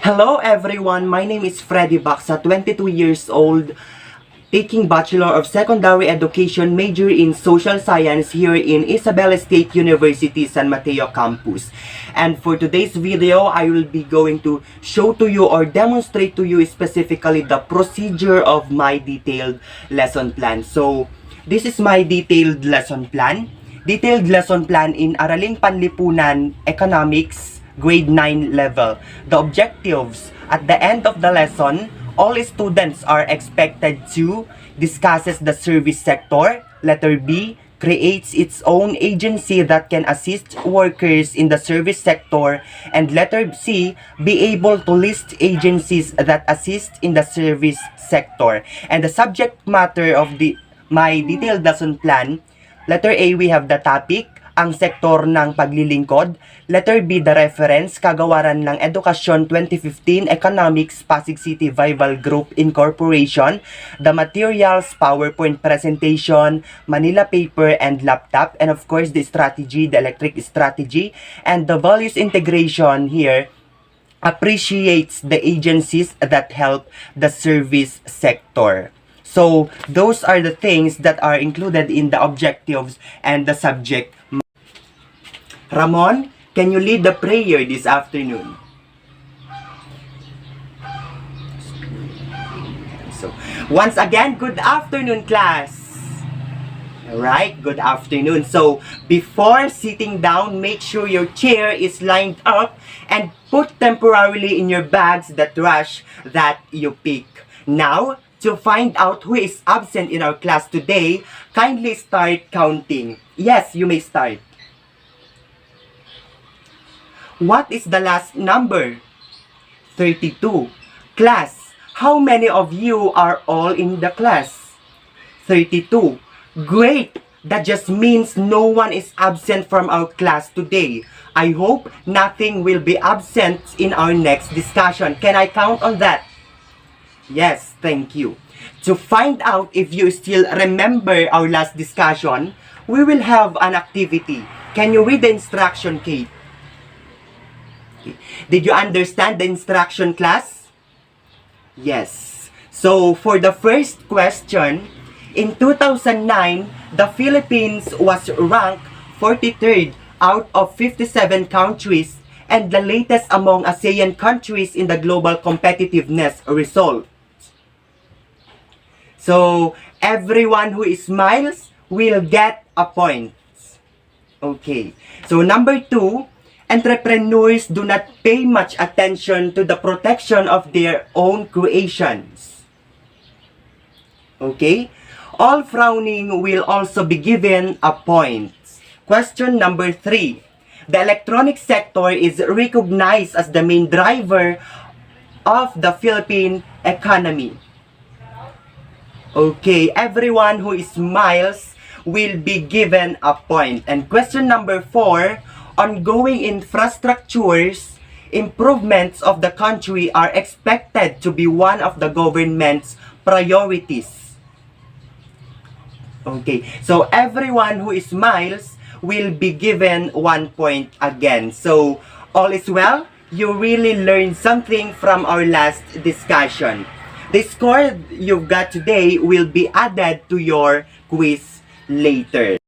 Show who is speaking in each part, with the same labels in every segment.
Speaker 1: Hello everyone, my name is Freddy Baksa, 22 years old, taking Bachelor of Secondary Education major in Social Science here in Isabela State University, San Mateo campus. And for today's video, I will be going to show to you or demonstrate to you specifically the procedure of my detailed lesson plan. So, this is my detailed lesson plan. Detailed lesson plan in Araling Panlipunan Economics grade 9 level. The objectives at the end of the lesson, all students are expected to discusses the service sector. Letter B, creates its own agency that can assist workers in the service sector. And letter C, be able to list agencies that assist in the service sector. And the subject matter of my detailed lesson plan, letter A, we have the topic, ang sektor ng paglilingkod. Letter B, the reference, kagawaran ng Edukasyon 2015 Economics Pasig City Vival Group Incorporation. The materials, PowerPoint presentation, Manila paper and laptop, and of course the strategy, the electric strategy, and the values integration here appreciates the agencies that help the service sector. So, those are the things that are included in the objectives and the subject. Ramon, can you lead the prayer this afternoon? So, once again, good afternoon, class. Alright, good afternoon. So, before sitting down, make sure your chair is lined up and put temporarily in your bags the trash that you pick. Now, to find out who is absent in our class today, kindly start counting. Yes, you may start. What is the last number? 32. Class, how many of you are all in the class? 32. Great! That just means no one is absent from our class today. I hope nothing will be absent in our next discussion. Can I count on that? Yes, thank you. To find out if you still remember our last discussion, we will have an activity. Can you read the instruction, Kate? Okay. Did you understand the instruction, class? Yes. So, for the first question, in 2009, the Philippines was ranked 43rd out of 57 countries and the latest among ASEAN countries in the global competitiveness result. So, everyone who smiles will get a point. Okay. So, number 2, entrepreneurs do not pay much attention to the protection of their own creations. Okay? All frowning will also be given a point. Question number 3. The electronic sector is recognized as the main driver of the Philippine economy. Okay, everyone who smiles will be given a point. And question number 4, ongoing infrastructures improvements of the country are expected to be one of the government's priorities. Okay, so everyone who smiles will be given 1 point again. So, all is well? You really learned something from our last discussion. The score you've got today will be added to your quiz later.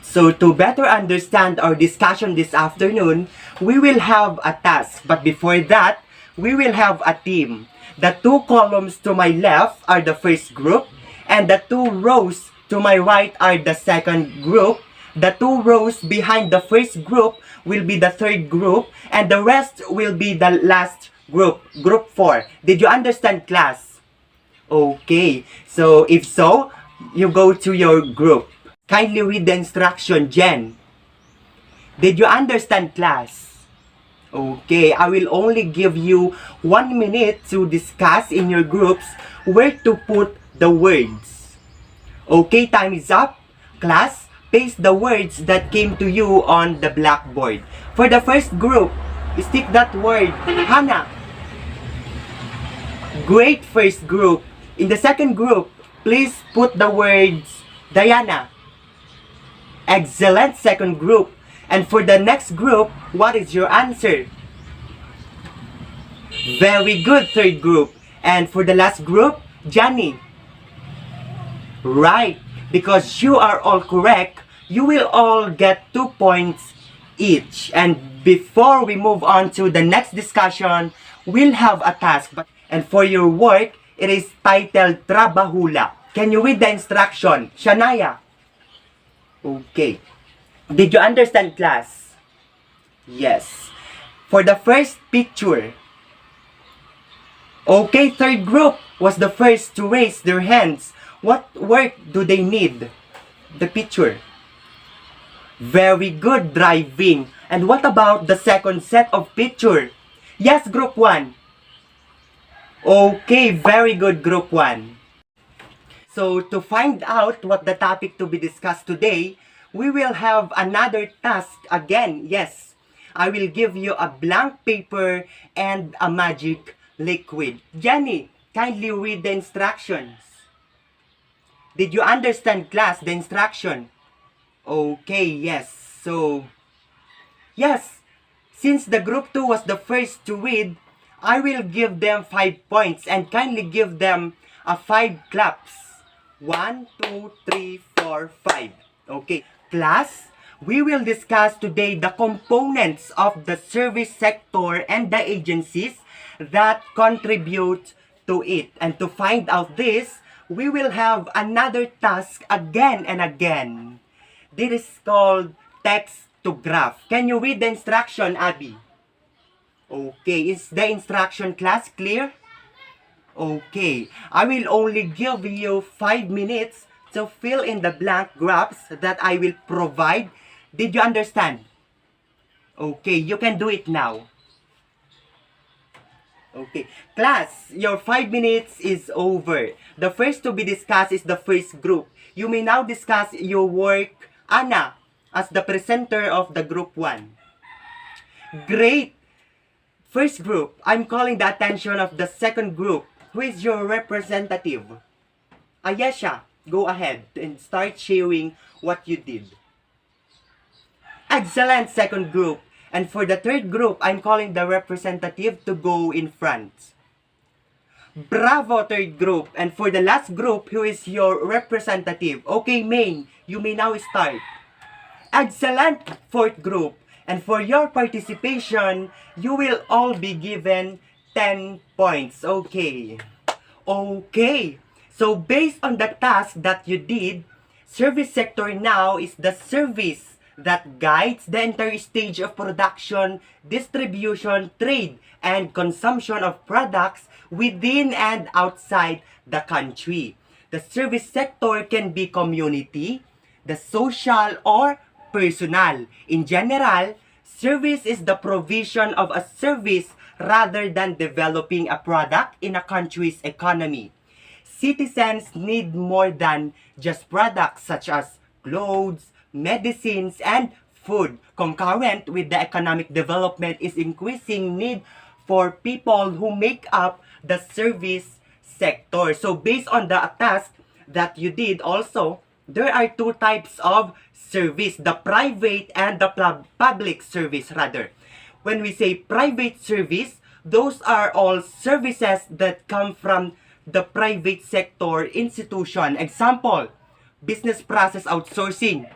Speaker 1: So, to better understand our discussion this afternoon, we will have a task. But before that, we will have a team. The 2 columns to my left are the first group, and the 2 rows to my right are the second group. The 2 rows behind the first group will be the third group, and the rest will be the last group, group 4. Did you understand, class? Okay. So, if so, you go to your group. Kindly read the instruction, Jen. Did you understand, class? Okay, I will only give you 1 minute to discuss in your groups where to put the words. Okay, time is up. Class, paste the words that came to you on the blackboard. For the first group, stick that word, Hana. Great first group. In the second group, please put the words, Diana. Excellent second group. And for the next group, what is your answer? Very good, third group. And for the last group, Johnny. Right. Because you are all correct, you will all get 2 points each. And before we move on to the next discussion, we'll have a task. And for your work, it is titled Trabahula. Can you read the instruction? Shania? Okay. Did you understand, class? Yes. For the first picture, okay, third group was the first to raise their hands. What work do they need? The picture. Very good, driving. And what about the second set of picture? Yes, group 1. Okay, very good, group 1. So, to find out what the topic to be discussed today, we will have another task again. Yes, I will give you a blank paper and a magic liquid. Jenny, kindly read the instructions. Did you understand, class, the instruction? Okay, yes. So, yes, since the group 2 was the first to read, I will give them 5 points and kindly give them a 5 claps. 1, 2, 3, 4, 5. Okay, class, we will discuss today the components of the service sector and the agencies that contribute to it. And to find out this, we will have another task again and again. This is called text to graph. Can you read the instruction, Abby? Okay, is the instruction, class, clear? Okay, I will only give you 5 minutes to fill in the blank graphs that I will provide. Did you understand? Okay, you can do it now. Okay, class, your 5 minutes is over. The first to be discussed is the first group. You may now discuss your work, Anna, as the presenter of the group 1. Great! First group, I'm calling the attention of the second group. Who is your representative? Ayesha, go ahead and start sharing what you did. Excellent, second group. And for the third group, I'm calling the representative to go in front. Bravo, third group. And for the last group, who is your representative? Okay, Maine, you may now start. Excellent, fourth group. And for your participation, you will all be given 10 points. Okay. Okay. So based on the task that you did, service sector now is the service that guides the entire stage of production, distribution, trade, and consumption of products within and outside the country. The service sector can be community, the social, or personal. In general, service is the provision of a service rather than developing a product in a country's economy. Citizens need more than just products such as clothes, medicines, and food. Concurrent with the economic development is increasing need for people who make up the service sector. So based on the task that you did also, there are 2 types of service, the private and the public service rather. When we say private service, those are all services that come from the private sector institution. Example, business process outsourcing,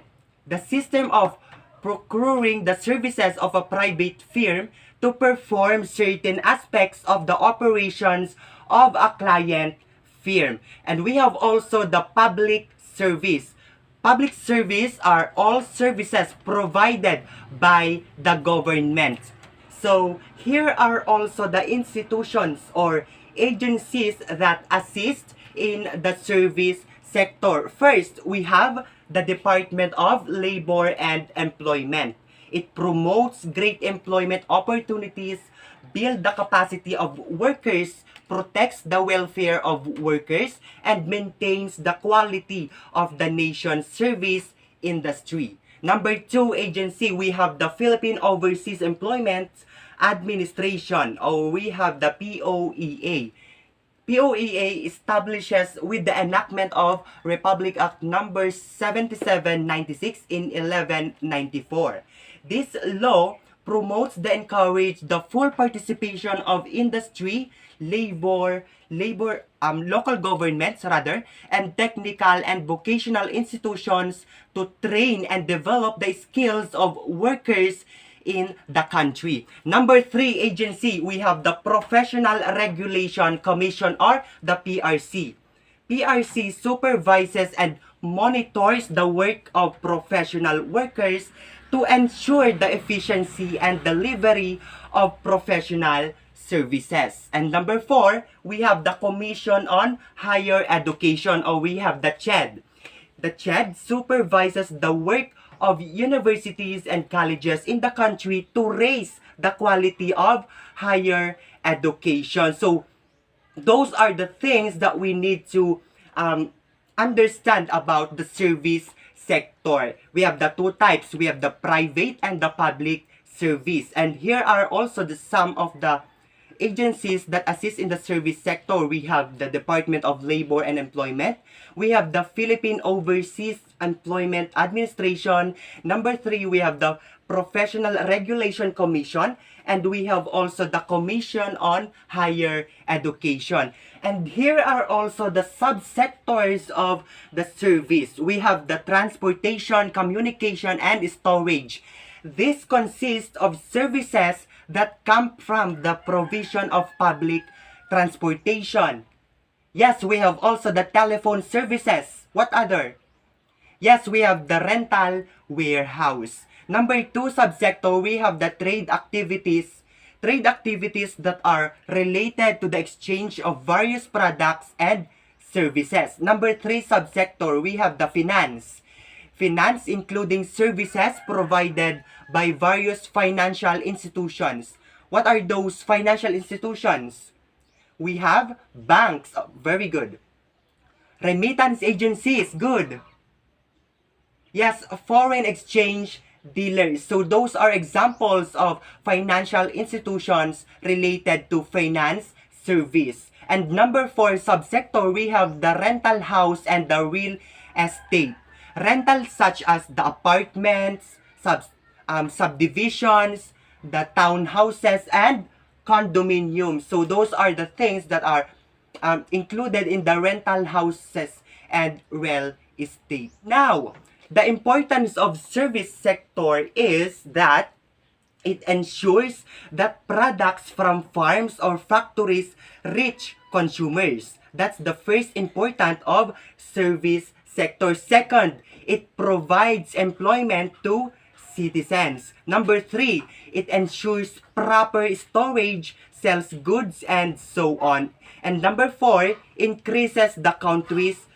Speaker 1: the system of procuring the services of a private firm to perform certain aspects of the operations of a client firm. And we have also the public service. Public service are all services provided by the government. So here are also the institutions or agencies that assist in the service sector. First, we have the Department of Labor and Employment. It promotes great employment opportunities, build the capacity of workers, protects the welfare of workers, and maintains the quality of the nation's service industry. Number 2 agency, we have the Philippine Overseas Employment Administration, or we have the POEA. POEA establishes with the enactment of Republic Act number 7796 in 1194. This law promotes the encourage the full participation of industry, local governments rather, and technical and vocational institutions to train and develop the skills of workers in the country. Number 3 agency, we have the Professional Regulation Commission or the PRC. PRC supervises and monitors the work of professional workers to ensure the efficiency and delivery of professional services. And number 4, we have the Commission on Higher Education, or we have the CHED. The CHED supervises the work of universities and colleges in the country to raise the quality of higher education. So, those are the things that we need to understand about the service sector. We have the two types. We have the private and the public service. And here are also the some of the agencies that assist in the service sector. We have the Department of Labor and Employment. We have the Philippine Overseas Employment Administration. Number 3, we have the Professional Regulation Commission. And we have also the Commission on Higher Education. And here are also the subsectors of the service. We have the transportation, communication, and storage. This consists of services that come from the provision of public transportation. Yes, we have also the telephone services. What other? Yes, we have the rental warehouse. Number 2 subsector, we have the trade activities. Trade activities that are related to the exchange of various products and services. Number 3 subsector, we have the finance. Finance including services provided by various financial institutions. What are those financial institutions? We have banks. Oh, very good. Remittance agencies. Good. Yes, foreign exchange dealers. So those are examples of financial institutions related to finance service. And number 4 subsector, we have the rental house and the real estate. Rentals such as the apartments, subdivisions, the townhouses, and condominiums. So those are the things that are included in the rental houses and real estate. Now, the importance of service sector is that it ensures that products from farms or factories reach consumers. That's the first important of service sector. Second, it provides employment to citizens. Number 3, it ensures proper storage, sells goods, and so on. And number 4, increases the country's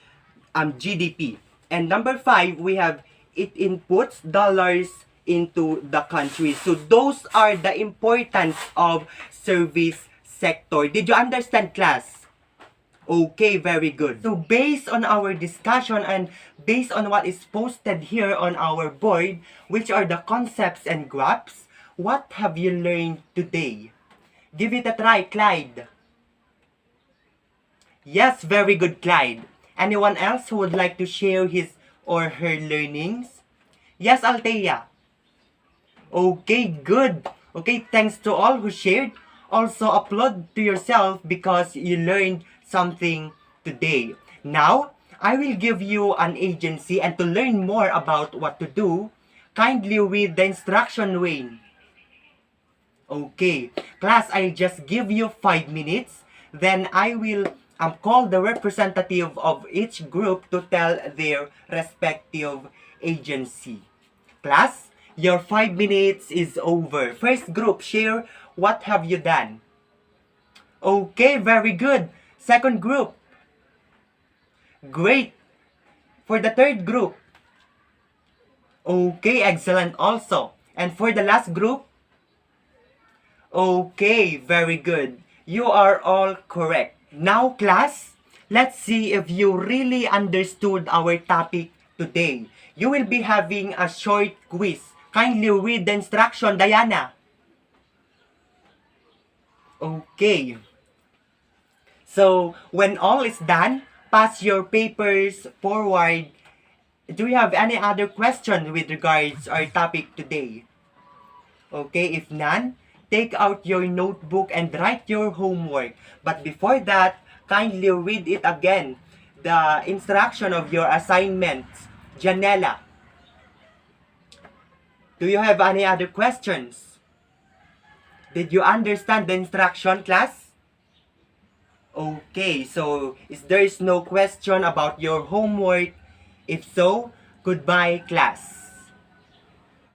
Speaker 1: GDP. And number 5, we have it inputs dollars into the country. So those are the importance of service sector. Did you understand, class? Okay, very good. So based on our discussion and based on what is posted here on our board, which are the concepts and graphs, what have you learned today? Give it a try, Clyde. Yes, very good, Clyde. Anyone else who would like to share his or her learnings? Yes, Althea. Okay, good. Okay, thanks to all who shared. Also, applaud to yourself because you learned something today. Now, I will give you an agency, and to learn more about what to do, kindly read the instruction, Wayne. Okay, class, I'll just give you 5 minutes. Then I will call the representative of each group to tell their respective agency. Class, your 5 minutes is over. First group, share what have you done. Okay, very good. Second group. Great. For the third group. Okay, excellent also. And for the last group. Okay, very good. You are all correct. Now, class, let's see if you really understood our topic today. You will be having a short quiz. Kindly read the instruction, Diana. Okay. So, when all is done, pass your papers forward. Do you have any other question with regards our topic today? Okay, if none, take out your notebook and write your homework. But before that, kindly read it again. The instruction of your assignments. Janela, do you have any other questions? Did you understand the instruction, class? Okay, so there is no question about your homework? If so, goodbye, class.